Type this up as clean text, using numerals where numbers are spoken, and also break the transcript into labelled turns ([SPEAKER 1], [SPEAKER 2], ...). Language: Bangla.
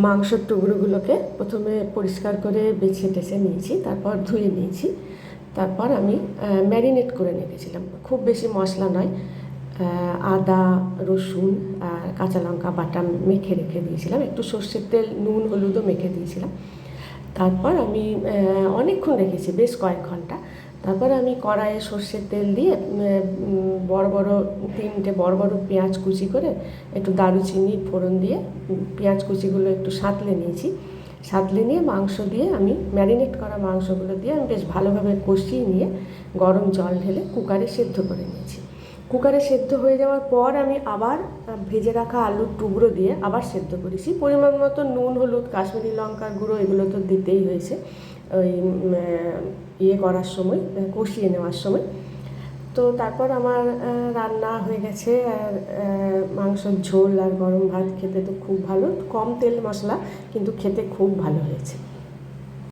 [SPEAKER 1] মাংসের টুকরোগুলোকে প্রথমে পরিষ্কার করে বেছে টেছে নিয়েছি, তারপর ধুয়ে নিয়েছি। তারপর আমি ম্যারিনেট করে রেখেছিলাম, খুব বেশি মশলা নয়, আদা রসুন আর কাঁচা লঙ্কা বাটা মেখে রেখে দিয়েছিলাম, একটু সর্ষের তেল নুন হলুদও মেখে দিয়েছিলাম। তারপর আমি অনেকক্ষণ রেখেছি, বেশ কয়েক ঘন্টা। তারপর আমি কড়াইয়ে সর্ষের তেল দিয়ে বড় বড় 3টে বড় বড় পেঁয়াজ কুচি করে একটু দারুচিনি ফোড়ন দিয়ে পেঁয়াজ কুচিগুলো একটু সাঁতলে নিয়েছি। সাঁতলে নিয়ে মাংস দিয়ে আমি ম্যারিনেট করা মাংসগুলো দিয়ে আমি বেশ ভালোভাবে কষিয়ে নিয়ে গরম জল ঢেলে কুকারে সেদ্ধ করে নিয়েছি। কুকারে সেদ্ধ হয়ে যাওয়ার পর আমি আবার ভেজে রাখা আলুর টুকরো দিয়ে আবার সেদ্ধ করেছি। পরিমাণ মতো নুন হলুদ কাশ্মীরি লঙ্কার গুঁড়ো এগুলো তো দিতেই হয়েছে ওই করার সময়, কষিয়ে নেওয়ার সময়। তো তারপর আমার রান্না হয়ে গেছে। আর মাংসের ঝোল আর গরম ভাত খেতে তো খুব ভালো, কম তেল মশলা, কিন্তু খেতে খুব ভালো হয়েছে।